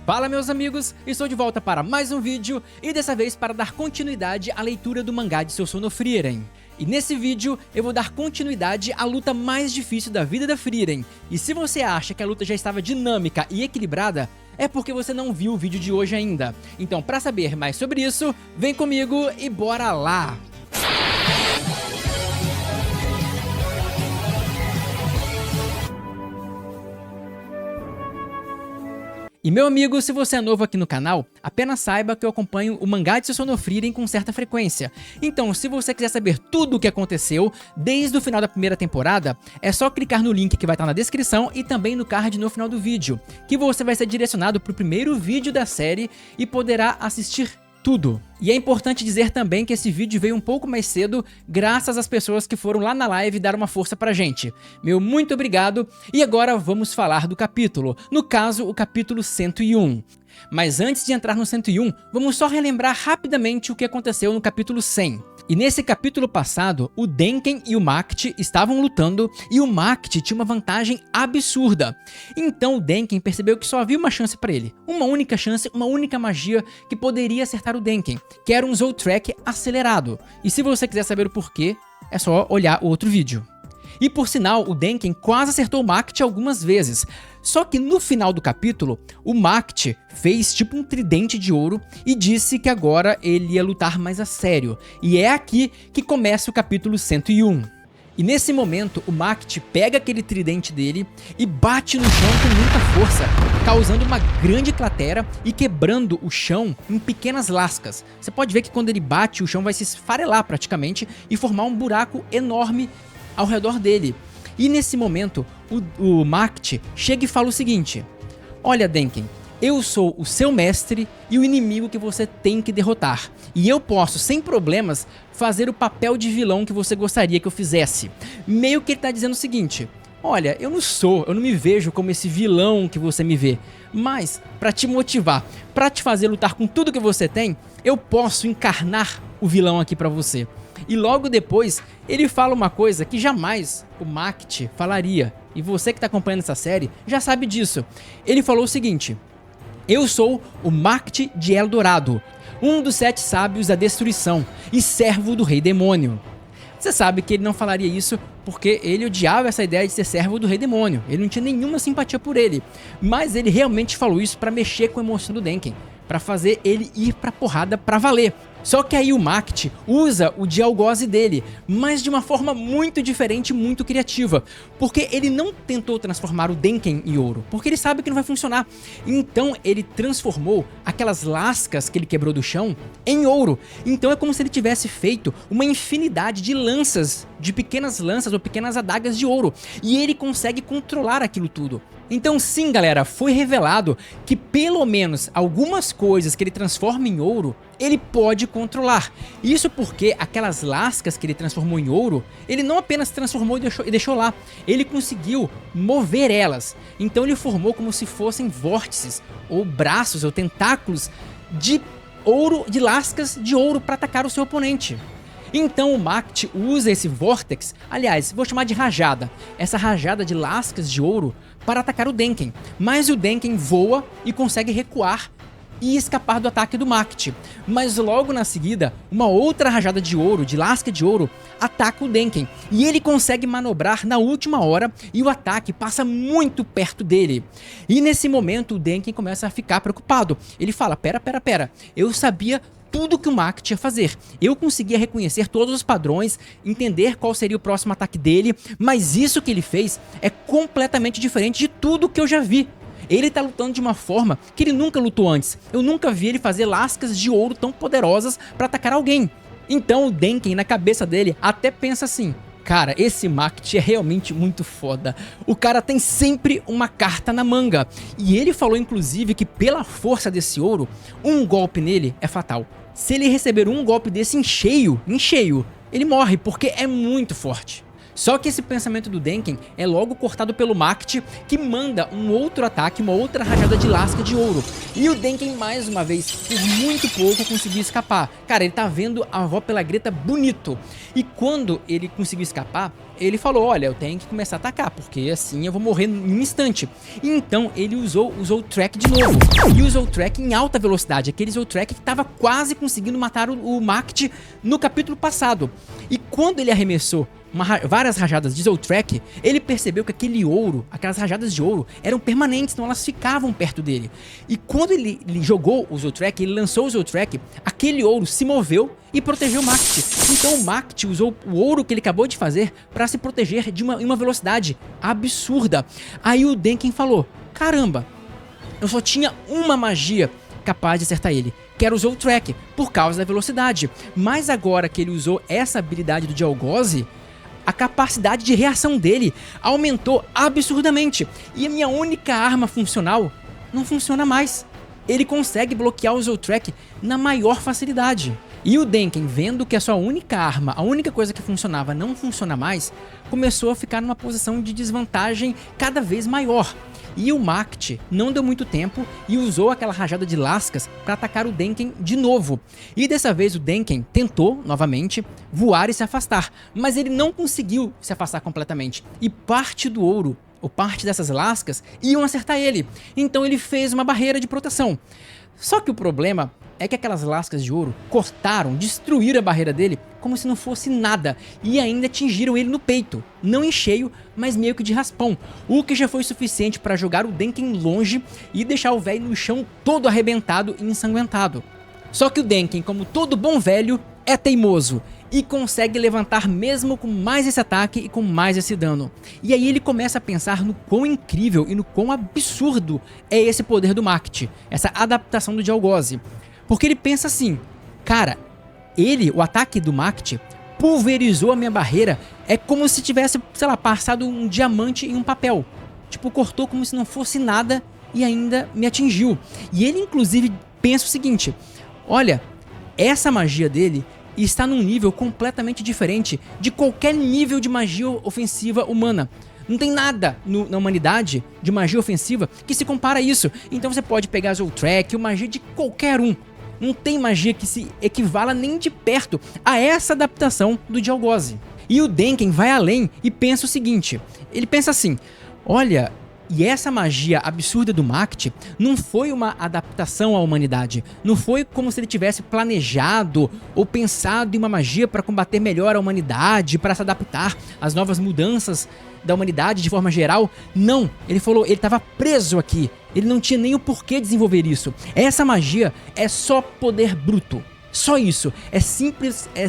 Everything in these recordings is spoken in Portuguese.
Fala meus amigos, estou de volta para mais um vídeo e dessa vez para dar continuidade à leitura do mangá de Sousou no Frieren. E nesse vídeo eu vou dar continuidade à luta mais difícil da vida da Frieren. E se você acha que a luta já estava dinâmica e equilibrada, é porque você não viu o vídeo de hoje ainda. Então para saber mais sobre isso, vem comigo e bora lá! E meu amigo, se você é novo aqui no canal, apenas saiba que eu acompanho o mangá de Sousou no Frieren com certa frequência. Então, se você quiser saber tudo o que aconteceu, desde o final da primeira temporada, é só clicar no link que vai estar na descrição e também no card no final do vídeo, que você vai ser direcionado para o primeiro vídeo da série e poderá assistir tudo. E é importante dizer também que esse vídeo veio um pouco mais cedo, graças às pessoas que foram lá na live dar uma força pra gente. Meu muito obrigado, e agora vamos falar do capítulo, no caso o capítulo 101. Mas antes de entrar no 101, vamos só relembrar rapidamente o que aconteceu no capítulo 100. E nesse capítulo passado, o Denken e o Macht estavam lutando e o Macht tinha uma vantagem absurda. Então o Denken percebeu que só havia uma chance para ele. Uma única chance, uma única magia que poderia acertar o Denken, que era um Zoltrek acelerado. E se você quiser saber o porquê, é só olhar o outro vídeo. E por sinal, o Denken quase acertou o Macht algumas vezes. Só que no final do capítulo, o Macht fez tipo um tridente de ouro e disse que agora ele ia lutar mais a sério. E é aqui que começa o capítulo 101. E nesse momento, o Macht pega aquele tridente dele e bate no chão com muita força, causando uma grande cratera e quebrando o chão em pequenas lascas. Você pode ver que quando ele bate, o chão vai se esfarelar praticamente e formar um buraco enorme ao redor dele. E nesse momento, o Macht chega e fala o seguinte: olha Denken, eu sou o seu mestre e o inimigo que você tem que derrotar. E eu posso, sem problemas, fazer o papel de vilão que você gostaria que eu fizesse. Meio que ele tá dizendo o seguinte: olha, eu não me vejo como esse vilão que você me vê. Mas, pra te motivar, pra te fazer lutar com tudo que você tem, eu posso encarnar o vilão aqui pra você. E logo depois, ele fala uma coisa que jamais o Macht falaria. E você que está acompanhando essa série já sabe disso. Ele falou o seguinte: eu sou o Macht de Eldorado, um dos 7 sábios da destruição e servo do rei demônio. Você sabe que ele não falaria isso porque ele odiava essa ideia de ser servo do rei demônio. Ele não tinha nenhuma simpatia por ele. Mas ele realmente falou isso para mexer com a emoção do Denken, para fazer ele ir pra porrada pra valer. Só que aí o Macht usa o Dialgose dele, mas de uma forma muito diferente e muito criativa. Porque ele não tentou transformar o Denken em ouro, porque ele sabe que não vai funcionar. Então ele transformou aquelas lascas que ele quebrou do chão em ouro. Então é como se ele tivesse feito uma infinidade de lanças, de pequenas lanças ou pequenas adagas de ouro. E ele consegue controlar aquilo tudo. Então sim galera, foi revelado que pelo menos algumas coisas que ele transforma em ouro, ele pode controlar. Isso porque aquelas lascas que ele transformou em ouro, ele não apenas transformou e deixou lá, ele conseguiu mover elas. Então ele formou como se fossem vórtices, ou braços, ou tentáculos de ouro, de lascas de ouro para atacar o seu oponente. Então o Macht usa esse Vortex, aliás, vou chamar de rajada, essa rajada de lascas de ouro para atacar o Denken. Mas o Denken voa e consegue recuar e escapar do ataque do Macht. Mas logo na seguida, uma outra rajada de ouro, de lasca de ouro, ataca o Denken. E ele consegue manobrar na última hora e o ataque passa muito perto dele. E nesse momento o Denken começa a ficar preocupado. Ele fala, pera, eu sabia tudo que o Macht ia fazer. Eu conseguia reconhecer todos os padrões, entender qual seria o próximo ataque dele, mas isso que ele fez é completamente diferente de tudo que eu já vi. Ele tá lutando de uma forma que ele nunca lutou antes. Eu nunca vi ele fazer lascas de ouro tão poderosas para atacar alguém. Então o Denken, na cabeça dele, até pensa assim: cara, esse Macht é realmente muito foda. O cara tem sempre uma carta na manga. E ele falou inclusive que pela força desse ouro, um golpe nele é fatal. Se ele receber um golpe desse em cheio, ele morre, porque é muito forte. Só que esse pensamento do Denken é logo cortado pelo Macht, que manda um outro ataque, uma outra rajada de lasca de ouro. E o Denken, mais uma vez, por muito pouco, conseguiu escapar. Cara, ele tá vendo a avó pela Greta bonito. E quando ele conseguiu escapar, ele falou, olha, eu tenho que começar a atacar, porque assim eu vou morrer em um instante. E então ele usou o Track de novo. E usou o Track em alta velocidade, aquele Zou Track que estava quase conseguindo matar o Macht no capítulo passado. E quando ele arremessou várias rajadas de Zou Track, ele percebeu que aquele ouro, aquelas rajadas de ouro, eram permanentes, então elas ficavam perto dele. E quando ele jogou o Zou Track, ele lançou o Zou Track, aquele ouro se moveu e protegeu o Macht. Então o Macht usou o ouro que ele acabou de fazer para se proteger de uma velocidade absurda. Aí o Denken falou, caramba, eu só tinha uma magia capaz de acertar ele, que era o Zou Track, por causa da velocidade. Mas agora que ele usou essa habilidade do Dialgose, a capacidade de reação dele aumentou absurdamente. E a minha única arma funcional não funciona mais. Ele consegue bloquear o Zou Track na maior facilidade. E o Denken, vendo que a sua única arma, a única coisa que funcionava, não funciona mais, começou a ficar numa posição de desvantagem cada vez maior. E o Macht não deu muito tempo e usou aquela rajada de lascas para atacar o Denken de novo. E dessa vez o Denken tentou, novamente, voar e se afastar, mas ele não conseguiu se afastar completamente. E parte do ouro, ou parte dessas lascas, iam acertar ele. Então ele fez uma barreira de proteção. Só que o problema é que aquelas lascas de ouro cortaram, destruíram a barreira dele como se não fosse nada e ainda atingiram ele no peito, não em cheio, mas meio que de raspão, o que já foi suficiente para jogar o Denken longe e deixar o velho no chão todo arrebentado e ensanguentado. Só que o Denken, como todo bom velho, é teimoso e consegue levantar mesmo com mais esse ataque e com mais esse dano. E aí ele começa a pensar no quão incrível e no quão absurdo é esse poder do Macht, essa adaptação do Dialgose. Porque ele pensa assim, cara, o ataque do Macht pulverizou a minha barreira, é como se tivesse, sei lá, passado um diamante em um papel. Tipo, cortou como se não fosse nada e ainda me atingiu. E ele inclusive pensa o seguinte, olha, essa magia dele está num nível completamente diferente de qualquer nível de magia ofensiva humana. Não tem nada na humanidade de magia ofensiva que se compara a isso. Então você pode pegar Zou Track ou magia de qualquer um. Não tem magia que se equivala nem de perto a essa adaptação do Dialgose. E o Denken vai além e pensa o seguinte, ele pensa assim, olha, e essa magia absurda do Macht não foi uma adaptação à humanidade, não foi como se ele tivesse planejado ou pensado em uma magia para combater melhor a humanidade, para se adaptar às novas mudanças da humanidade de forma geral. Não, ele falou, ele estava preso aqui, ele não tinha nem o porquê desenvolver isso. Essa magia é só poder bruto. Só isso, é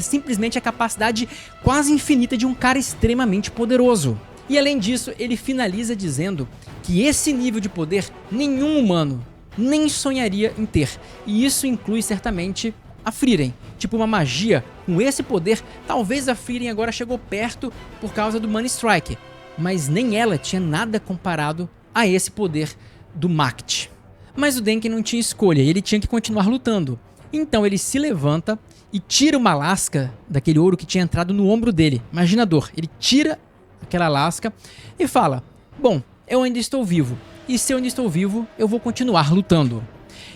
simplesmente a capacidade quase infinita de um cara extremamente poderoso. E além disso, ele finaliza dizendo que esse nível de poder nenhum humano nem sonharia em ter. E isso inclui certamente a Frieren. Tipo, uma magia com esse poder, talvez a Frieren agora chegou perto por causa do Money Strike, mas nem ela tinha nada comparado a esse poder do Macht. Mas o Denken não tinha escolha, ele tinha que continuar lutando. Então ele se levanta e tira uma lasca daquele ouro que tinha entrado no ombro dele. Imagina a dor, ele tira aquela lasca e fala, bom, eu ainda estou vivo, e se eu ainda estou vivo, eu vou continuar lutando.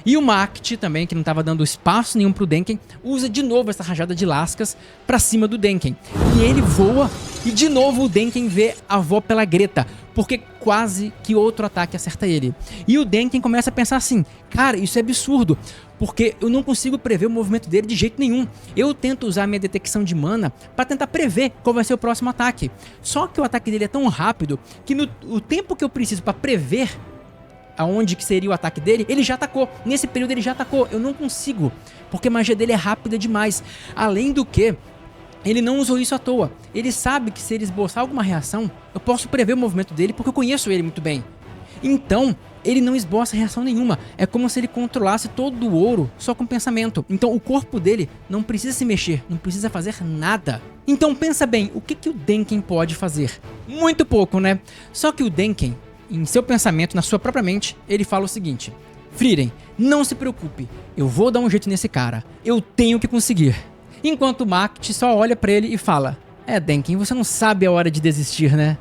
E o Macht também, que não estava dando espaço nenhum pro Denken, usa de novo essa rajada de lascas pra cima do Denken. E ele voa e de novo o Denken vê a avó pela Greta, porque quase que outro ataque acerta ele. E o Denken começa a pensar assim, cara, isso é absurdo, porque eu não consigo prever o movimento dele de jeito nenhum. Eu tento usar minha detecção de mana para tentar prever qual vai ser o próximo ataque. Só que o ataque dele é tão rápido que o tempo que eu preciso para prever aonde que seria o ataque dele, ele já atacou. Nesse período ele já atacou. Eu não consigo, porque a magia dele é rápida demais. Além do que, ele não usou isso à toa. Ele sabe que se ele esboçar alguma reação, eu posso prever o movimento dele, porque eu conheço ele muito bem. Então, ele não esboça reação nenhuma. É como se ele controlasse todo o ouro só com pensamento. Então o corpo dele não precisa se mexer, não precisa fazer nada. Então pensa bem, o que o Denken pode fazer? Muito pouco, né? Só que o Denken, em seu pensamento, na sua própria mente, ele fala o seguinte, Frieren, não se preocupe, eu vou dar um jeito nesse cara, eu tenho que conseguir. Enquanto o Macht só olha pra ele e fala, É, Denken, você não sabe a hora de desistir, né?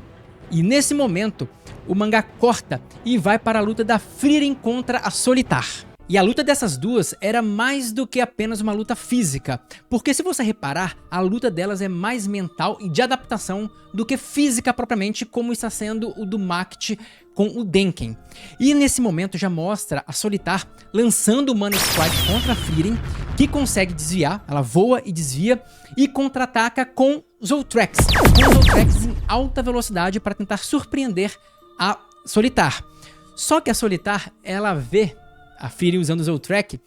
E nesse momento, o mangá corta e vai para a luta da Frieren contra a Solitar. E a luta dessas duas era mais do que apenas uma luta física, porque se você reparar, a luta delas é mais mental e de adaptação do que física propriamente, como está sendo o do Macht com o Denken. E nesse momento já mostra a Solitar lançando o Mana Strike contra a Frieren, que consegue desviar, ela voa e desvia, e contra-ataca com Zoltrex, em alta velocidade para tentar surpreender a Solitar. Só que a Solitar, ela vê a Frieren usando o Zoltrek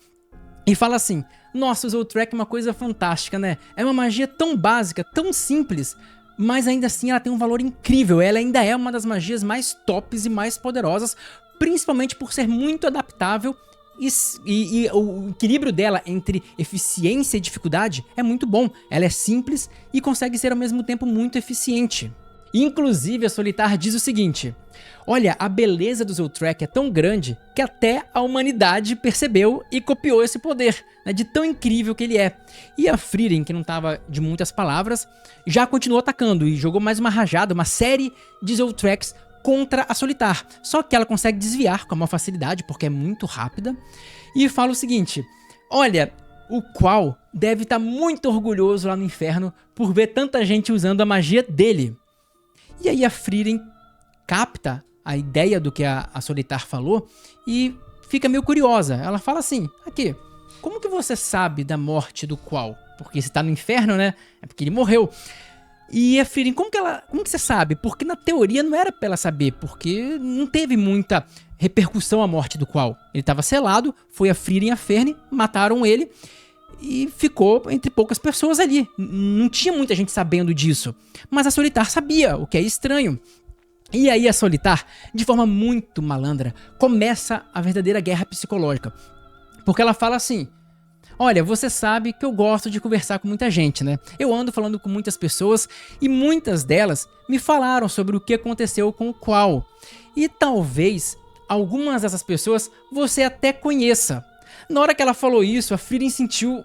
e fala assim: nossa, o Zoltrek é uma coisa fantástica, né? É uma magia tão básica, tão simples, mas ainda assim ela tem um valor incrível. Ela ainda é uma das magias mais tops e mais poderosas, principalmente por ser muito adaptável e o equilíbrio dela entre eficiência e dificuldade é muito bom. Ela é simples e consegue ser ao mesmo tempo muito eficiente. Inclusive, a Solitar diz o seguinte: olha, a beleza do Zoltrek é tão grande que até a humanidade percebeu e copiou esse poder, né, de tão incrível que ele é. E a Frieren, que não estava de muitas palavras, já continuou atacando e jogou mais uma rajada, uma série de Zoltreks contra a Solitar. Só que ela consegue desviar com a maior facilidade, porque é muito rápida, e fala o seguinte: olha, o Qual deve estar muito orgulhoso lá no inferno por ver tanta gente usando a magia dele. E aí a Frieren capta a ideia do que a Solitar falou e fica meio curiosa. Ela fala assim: aqui, como que você sabe da morte do Qual? Porque você tá no inferno, né? É porque ele morreu. E a Frieren, como que você sabe? Porque na teoria não era pra ela saber, porque não teve muita repercussão a morte do Qual. Ele tava selado, foi a Frieren e a Ferne, mataram ele e ficou entre poucas pessoas ali. Não tinha muita gente sabendo disso. Mas a Solitar sabia, o que é estranho. E aí a Solitar, de forma muito malandra, começa a verdadeira guerra psicológica. Porque ela fala assim: olha, você sabe que eu gosto de conversar com muita gente, né? Eu ando falando com muitas pessoas e muitas delas me falaram sobre o que aconteceu com o Qual. E talvez algumas dessas pessoas você até conheça. Na hora que ela falou isso, a Frieren sentiu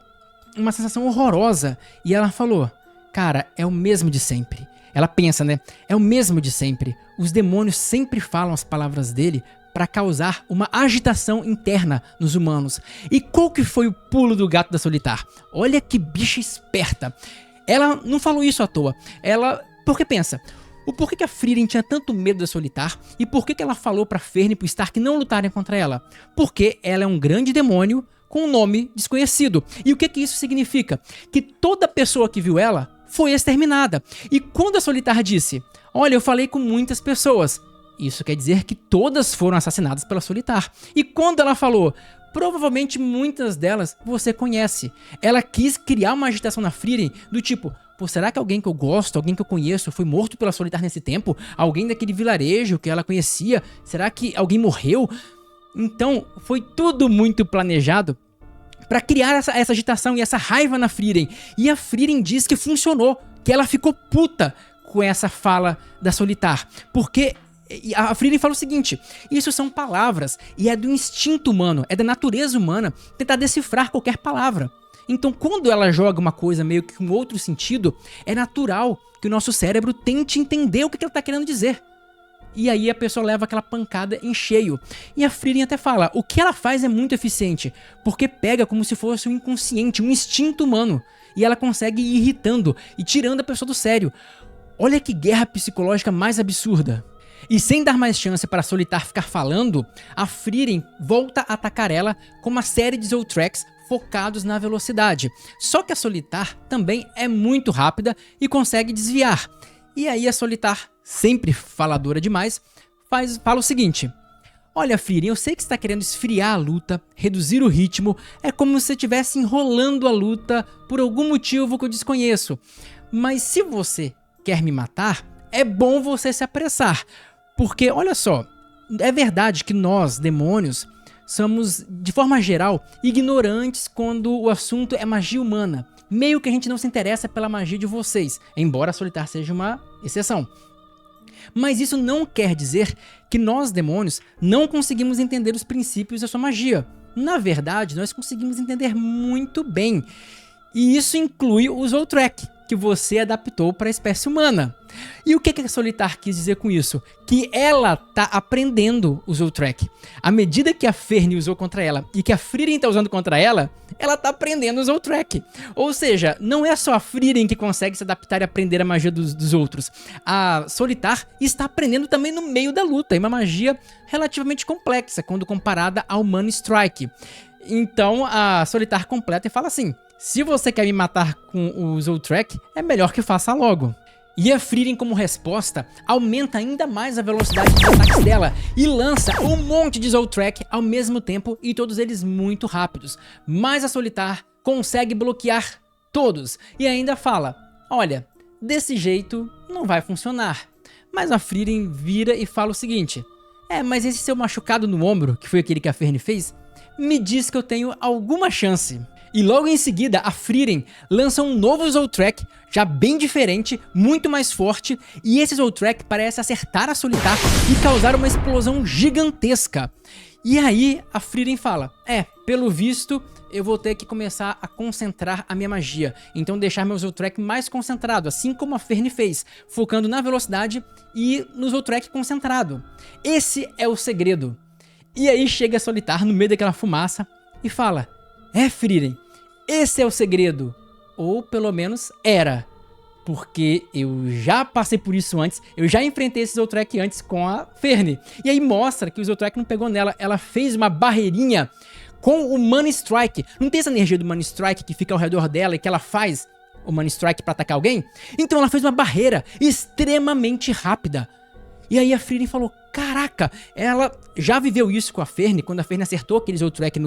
uma sensação horrorosa e ela falou: cara, é o mesmo de sempre. Ela pensa, né? É o mesmo de sempre. Os demônios sempre falam as palavras dele para causar uma agitação interna nos humanos. E qual que foi o pulo do gato da Solitar? Olha que bicha esperta. Ela não falou isso à toa. Porque pensa, o porquê que a Frieren tinha tanto medo da Solitar e por que ela falou pra Ferne e pro Stark não lutarem contra ela? Porque ela é um grande demônio com um nome desconhecido. E o que isso significa? Que toda pessoa que viu ela foi exterminada. E quando a Solitar disse: olha, eu falei com muitas pessoas, isso quer dizer que todas foram assassinadas pela Solitar. E quando ela falou: provavelmente muitas delas você conhece, ela quis criar uma agitação na Frieren do tipo: pô, será que alguém que eu gosto, alguém que eu conheço foi morto pela Solitar nesse tempo? Alguém daquele vilarejo que ela conhecia? Será que alguém morreu? Então foi tudo muito planejado para criar essa agitação e essa raiva na Frieren. E a Frieren diz que funcionou, que ela ficou puta com essa fala da Solitar. Porque a Frieren fala o seguinte: isso são palavras e é do instinto humano, é da natureza humana tentar decifrar qualquer palavra. Então quando ela joga uma coisa meio que com outro sentido, é natural que o nosso cérebro tente entender o que ela está querendo dizer. E aí a pessoa leva aquela pancada em cheio. E a Frieren até fala: o que ela faz é muito eficiente, porque pega como se fosse um inconsciente, um instinto humano, e ela consegue ir irritando e tirando a pessoa do sério. Olha que guerra psicológica mais absurda. E sem dar mais chance para a Solitar ficar falando, a Frieren volta a atacar ela com uma série de Zoltreks focados na velocidade. Só que a Solitar também é muito rápida e consegue desviar. E aí a Solitar, sempre faladora demais, fala o seguinte: olha, Frieren, eu sei que você está querendo esfriar a luta, reduzir o ritmo, é como se você estivesse enrolando a luta por algum motivo que eu desconheço. Mas se você quer me matar, é bom você se apressar. Porque, olha só, é verdade que nós, demônios, somos, de forma geral, ignorantes quando o assunto é magia humana. Meio que a gente não se interessa pela magia de vocês, embora a Solitar seja uma exceção. Mas isso não quer dizer que nós, demônios, não conseguimos entender os princípios da sua magia. Na verdade, nós conseguimos entender muito bem. E isso inclui o Zoltrek, que você adaptou para a espécie humana. E o que a Solitar quis dizer com isso? Que ela tá aprendendo o Zoltrek. À medida que a Fern usou contra ela e que a Frieren tá usando contra ela, ela tá aprendendo o Zoltrek. Ou seja, não é só a Frieren que consegue se adaptar e aprender a magia dos outros. A Solitar está aprendendo também no meio da luta, e uma magia relativamente complexa quando comparada ao Mana Strike. Então a Solitar completa e fala assim: se você quer me matar com o Zoltrek, é melhor que faça logo. E a Frieren, como resposta, aumenta ainda mais a velocidade dos ataques dela e lança um monte de Zoltrek ao mesmo tempo, e todos eles muito rápidos. Mas a Solitar consegue bloquear todos e ainda fala: olha, desse jeito não vai funcionar. Mas a Frieren vira e fala o seguinte: mas esse seu machucado no ombro, que foi aquele que a Fern fez, me diz que eu tenho alguma chance. E logo em seguida, a Frieren lança um novo Zoltrek, já bem diferente, muito mais forte, e esse Zoltrek parece acertar a Solitar e causar uma explosão gigantesca. E aí a Frieren fala: pelo visto eu vou ter que começar a concentrar a minha magia, então deixar meu Zoltrek mais concentrado, assim como a Fern fez, focando na velocidade e no Zoltrek concentrado. Esse é o segredo. E aí chega a Solitar no meio daquela fumaça e fala: Frieren, esse é o segredo. Ou pelo menos era. Porque eu já passei por isso antes, eu já enfrentei esse Zoltrek antes com a Fern. E aí mostra que o Zoltrek não pegou nela, ela fez uma barreirinha com o Mana Strike. Não tem essa energia do Mana Strike que fica ao redor dela e que ela faz o Mana Strike pra atacar alguém? Então ela fez uma barreira extremamente rápida. E aí a Frieren falou: caraca, ela já viveu isso com a Fern, quando a Fern acertou aquele Zoltrek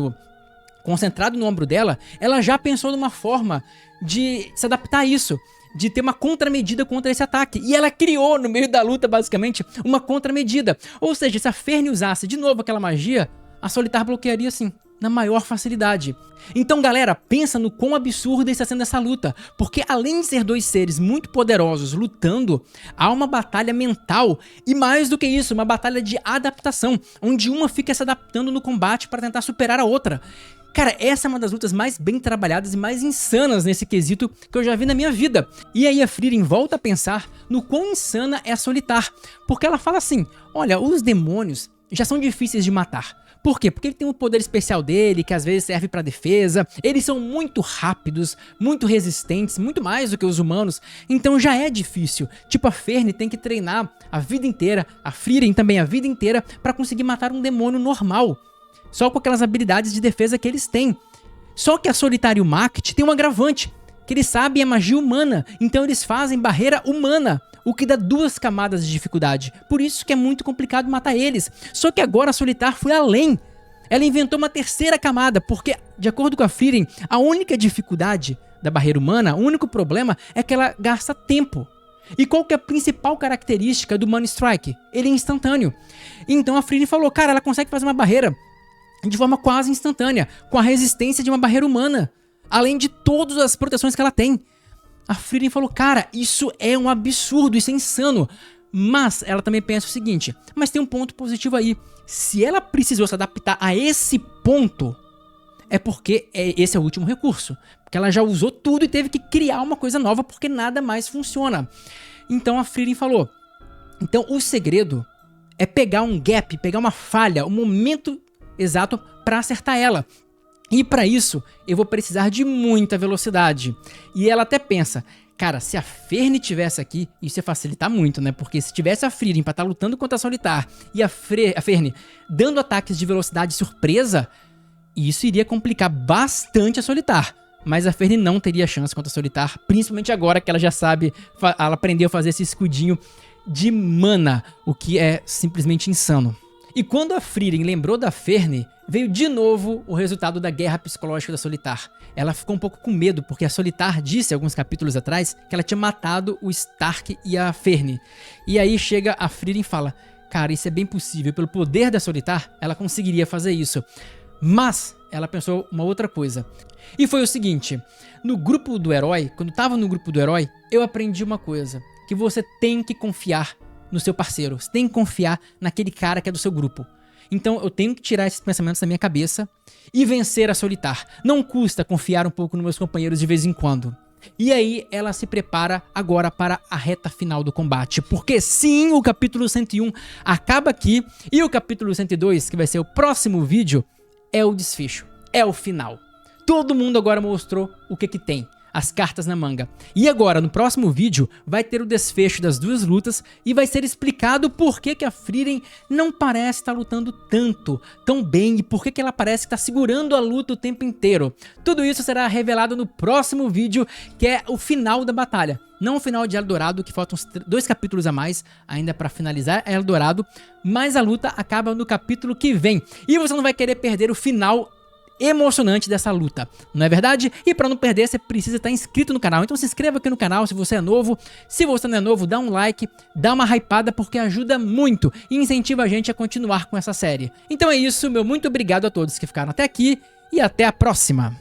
concentrado no ombro dela, ela já pensou numa forma de se adaptar a isso, de ter uma contramedida contra esse ataque. E ela criou, no meio da luta, basicamente, uma contramedida. Ou seja, se a Fern usasse de novo aquela magia, a Solitar bloquearia assim, na maior facilidade. Então, galera, pensa no quão absurda está sendo essa luta, porque além de ser dois seres muito poderosos lutando, há uma batalha mental e, mais do que isso, uma batalha de adaptação, onde uma fica se adaptando no combate para tentar superar a outra. Cara, essa é uma das lutas mais bem trabalhadas e mais insanas nesse quesito que eu já vi na minha vida. E aí a Frieren volta a pensar no quão insana é a Solitar, porque ela fala assim: olha, os demônios já são difíceis de matar. Por quê? Porque ele tem um poder especial dele, que às vezes serve pra defesa, eles são muito rápidos, muito resistentes, muito mais do que os humanos, então já é difícil. Tipo, a Fern tem que treinar a vida inteira, a Frieren também a vida inteira, pra conseguir matar um demônio normal, só com aquelas habilidades de defesa que eles têm. Só que a Solitar e o Macht tem um agravante, que eles sabem a magia humana, então eles fazem barreira humana, o que dá 2 camadas de dificuldade. Por isso que é muito complicado matar eles. Só que agora a Solitar foi além. Ela inventou uma 3ª camada, porque, de acordo com a Frieren, a única dificuldade da barreira humana, o único problema é que ela gasta tempo. E qual que é a principal característica do Mana Strike? Ele é instantâneo. Então a Frieren falou: cara, ela consegue fazer uma barreira de forma quase instantânea, com a resistência de uma barreira humana, além de todas as proteções que ela tem. A Frieren falou: cara, isso é um absurdo, isso é insano. Mas ela também pensa o seguinte: mas tem um ponto positivo aí. Se ela precisou se adaptar a esse ponto, é porque esse é o último recurso. Porque ela já usou tudo e teve que criar uma coisa nova, porque nada mais funciona. Então a Frieren falou: então o segredo é pegar um gap, pegar uma falha, um momento exato para acertar ela. E para isso, eu vou precisar de muita velocidade. E ela até pensa: cara, se a Fern tivesse aqui, isso ia facilitar muito, né? Porque se tivesse a Frieren pra estar lutando contra a Solitar e a Fern dando ataques de velocidade surpresa, isso iria complicar bastante a Solitar. Mas a Fern não teria chance contra a Solitar, principalmente agora que ela já sabe, ela aprendeu a fazer esse escudinho de mana, o que é simplesmente insano. E quando a Frieren lembrou da Fern, veio de novo o resultado da guerra psicológica da Solitar. Ela ficou um pouco com medo, porque a Solitar disse alguns capítulos atrás que ela tinha matado o Stark e a Fern. E aí chega a Frieren e fala: cara, isso é bem possível, pelo poder da Solitar, ela conseguiria fazer isso. Mas ela pensou uma outra coisa. E foi o seguinte: no grupo do herói, quando tava no grupo do herói, eu aprendi uma coisa, que você tem que confiar no seu parceiro, você tem que confiar naquele cara que é do seu grupo. Então eu tenho que tirar esses pensamentos da minha cabeça e vencer a Solitar. Não custa confiar um pouco nos meus companheiros de vez em quando. E aí ela se prepara agora para a reta final do combate, porque sim, o capítulo 101 acaba aqui, e o capítulo 102, que vai ser o próximo vídeo, é o desfecho, é o final. Todo mundo agora mostrou o que tem, as cartas na manga. E agora, no próximo vídeo, vai ter o desfecho das duas lutas e vai ser explicado por que a Frieren não parece estar lutando tão bem, e por que ela parece estar segurando a luta o tempo inteiro. Tudo isso será revelado no próximo vídeo, que é o final da batalha. Não o final de Eldorado, que faltam 2 capítulos a mais ainda para finalizar Eldorado, mas a luta acaba no capítulo que vem. E você não vai querer perder o final emocionante dessa luta, não é verdade? E para não perder, você precisa estar inscrito no canal, então se inscreva aqui no canal se você é novo. Se você não é novo, dá um like, dá uma hypada, porque ajuda muito e incentiva a gente a continuar com essa série. Então é isso, meu muito obrigado a todos que ficaram até aqui e até a próxima!